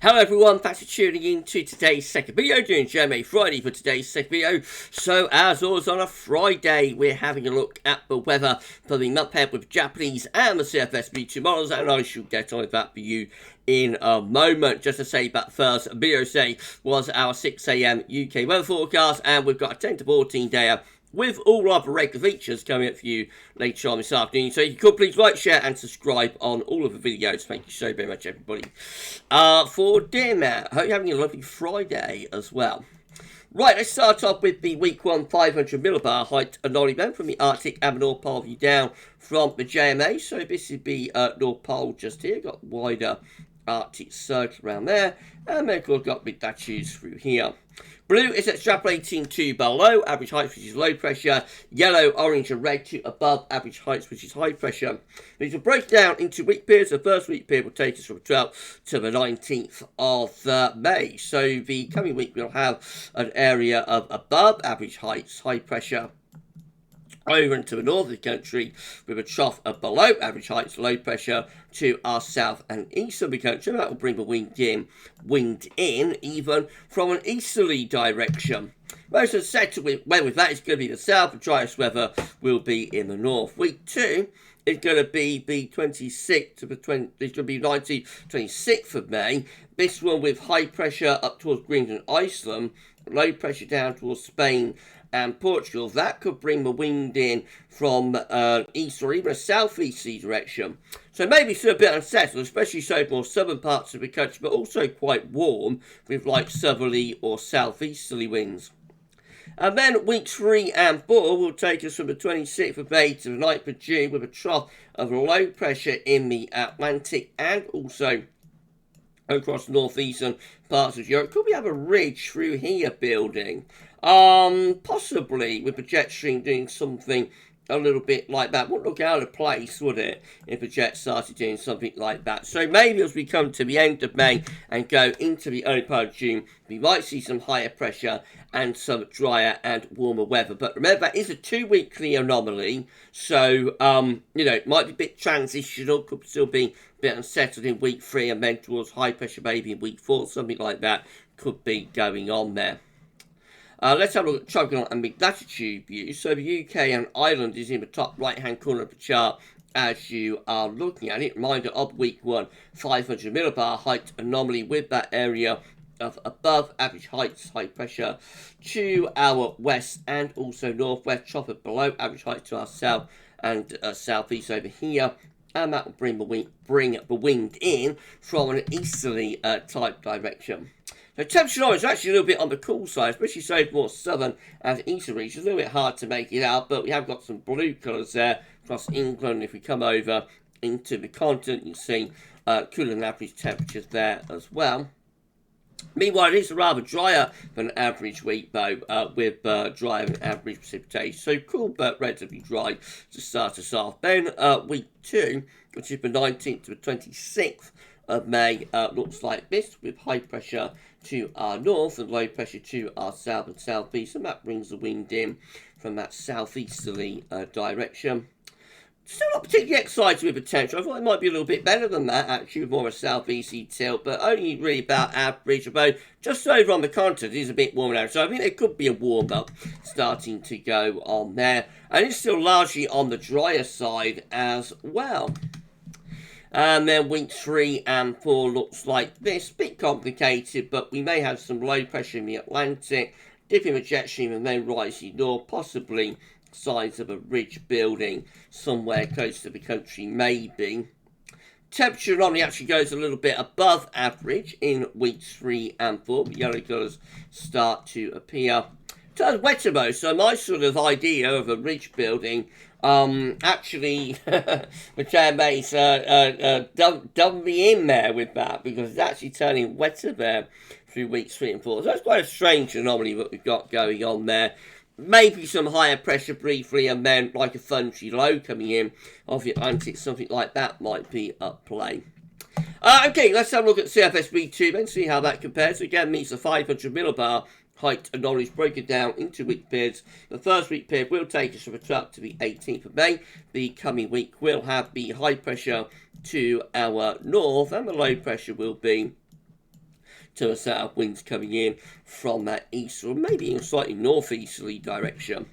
Hello everyone, thanks for tuning in to today's second video, doing JMA Friday for today's second video. So as always on a Friday, we're having a look at the weather for the month ahead with Japanese and the CFSB2 models, and I shall get on with that for you in a moment. Just to say that first video today was our 6 AM UK weather forecast, and we've got a 10 to 14 day with all other regular features coming up for you later on this afternoon. So if you could please like, share and subscribe on all of the videos. Thank you so very much everybody for doing that. Hope you're having a lovely Friday as well. Right, let's start off with the week 1 500 millibar height anomaly event from the Arctic and the North Pole view down from the JMA. So this would be North Pole just here, got wider Arctic circle around there, and then we've got big dashes through here. Blue is extrapolating to below average heights, which is low pressure. Yellow, orange and red to above average heights, which is high pressure. These will break down into week periods. The first week period will take us from the 12th to the 19th of May. So the coming week we'll have an area of above average heights, high pressure, over into the north of the country with a trough of below average heights, low pressure to our south and east of the country. That will bring the wind in even from an easterly direction. Most of the sector with that is going to be the south. The driest weather will be in the north. Week 2 is going to be the 26th to the 20th, it's going to be 26th of May. This one with high pressure up towards Greenland, Iceland, low pressure down towards Spain and Portugal. That could bring the wind in from east or even a southeasterly direction. So maybe still a bit unsettled, especially so more southern parts of the country, but also quite warm with like southerly or southeasterly winds. And then weeks 3 and 4 will take us from the 26th of May to the 9th of June with a trough of low pressure in the Atlantic and also across northeastern parts of Europe. Could we have a ridge through here building? Possibly with the jet stream doing something a little bit like that. Wouldn't look out of place, would it, if the jet started doing something like that? So maybe as we come to the end of May and go into the early part of June, we might see some higher pressure and some drier and warmer weather. But remember, that is a 2-weekly anomaly, so it might be a bit transitional, could still be a bit unsettled in week 3 and then towards high pressure maybe in week 4, something like that could be going on there. Let's have a look at tropical and mid-latitude view. So the UK and Ireland is in the top right-hand corner of the chart as you are looking at it. Reminder of week 1, 500 millibar height anomaly with that area of above average heights, high pressure to our west and also northwest, trough of below average height to our south and southeast over here. And that will bring the wind in from an easterly type direction. So temperature is actually a little bit on the cool side, especially so more southern and eastern regions. A little bit hard to make it out, but we have got some blue colours there across England. If we come over into the continent, you see cooler than average temperatures there as well. Meanwhile, it is a rather drier than average week, though, with drier than average precipitation. So cool, but relatively dry to start us off. Then week 2, which is the 19th to the 26th of May, looks like this, with high pressure to our north and low pressure to our south and southeast, and that brings the wind in from that southeasterly direction. Still not particularly excited with the temperature. I thought it might be a little bit better than that, actually, with more of a southeasterly tilt, but only really about average. About just over on the continent, it is a bit warmer now, so I think there could be a warm-up starting to go on there. And it's still largely on the drier side as well. And then week 3 and 4 looks like this. Bit complicated, but we may have some low pressure in the Atlantic, dipping the jet stream and then rising north, possibly signs of a ridge building somewhere close to the country, maybe. Temperature anomaly actually goes a little bit above average in weeks 3 and 4. The yellow colours start to appear. Turns wetter though, so my sort of idea of a ridge building, actually, the JMA's done me in there with that, because it's actually turning wetter there through weeks 3 and 4. So that's quite a strange anomaly that we've got going on there. Maybe some higher pressure briefly, and then like a thundery low coming in of the Atlantic, something like that might be at play. Okay, let's have a look at CFSB2 then, see how that compares. Again, meets the 500 millibar height anomalies broken down into week periods. The first week period will take us from the 12th to the 18th of May. The coming week will have the high pressure to our north, and the low pressure will be to the south, winds coming in from that east or maybe in slightly northeasterly direction.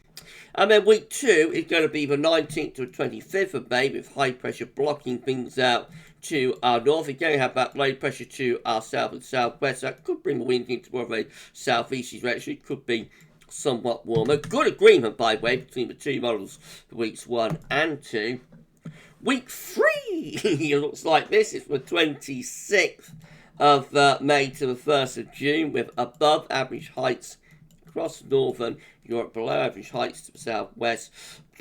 And then week 2 is going to be the 19th to the 25th of May, with high pressure blocking things out to our north. We're going to have that low pressure to our south and southwest. That could bring the wind into more of a southeasterly direction. It could be somewhat warmer. Good agreement, by the way, between the two models for weeks 1 and 2. Week 3 it looks like this. It's the 26th of May to the 1st of June, with above average heights across northern Europe, below average heights to the southwest.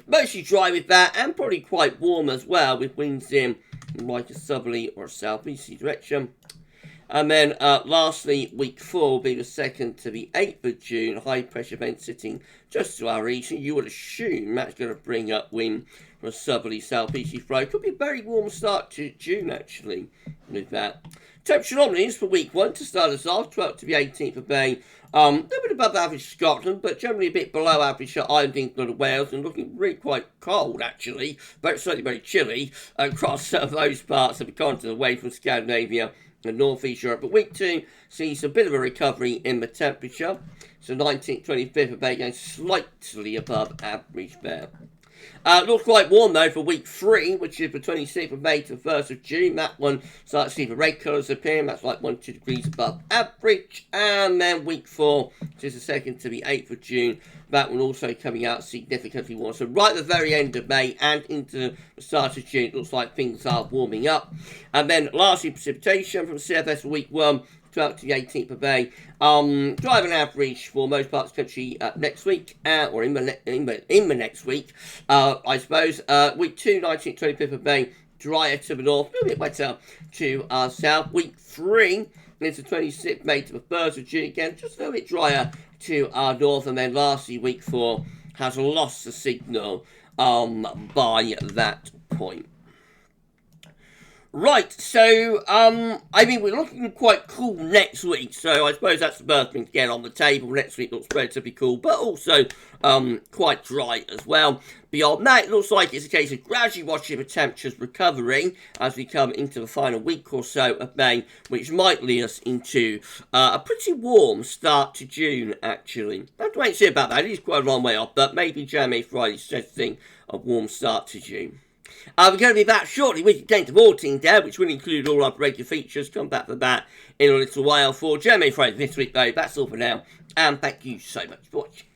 Mostly dry with that, and probably quite warm as well, with winds in like a southerly or a southeasterly direction. And then lastly, week 4 will be the 2nd to the 8th of June. High pressure event sitting just to our region. You would assume that's going to bring up wind from a southerly southeasterly flow. Could be a very warm start to June, actually, with that. Temperature anomalies for week 1 to start us off, 12th to the 18th of May. A little bit above average Scotland, but generally a bit below average for Ireland, England and Wales, and looking really quite cold, actually, but certainly very chilly across those parts of the continent away from Scandinavia and North East Europe. But week 2 sees a bit of a recovery in the temperature. So 19th, 25th of May going slightly above average there. Looks quite warm though for week 3, which is the 26th of May to the 1st of June. That one starts to see the red colours appearing. That's like 1 to 2 degrees above average. And then week 4, which is the 2nd to the 8th of June. That one also coming out significantly warm. So right at the very end of May and into the start of June, it looks like things are warming up. And then lastly, precipitation from CFS for week 1. 12th to the 18th of May. Dry on average for most parts of the country next week, or in the next week, I suppose. Week 2, 19th, 25th of May, drier to the north, a little bit wetter to our south. Week 3, into 26th May to the 1st of June, again, just a little bit drier to our north. And then lastly, week 4 has lost the signal by that point. Right, so, I mean, we're looking quite cool next week, so I suppose that's the first thing to get on the table. Next week looks relatively cool, but also, quite dry as well. Beyond that, it looks like it's a case of gradually watching the temperatures recovering as we come into the final week or so of May, which might lead us into a pretty warm start to June, actually. I have to wait and see about that. It is quite a long way off, but maybe JMA Friday suggesting a warm start to June. We're going to be back shortly with your 10th of 14th there, which will include all our regular features. Come back for that in a little while for JMA Friday this week, though. That's all for now, and thank you so much for watching.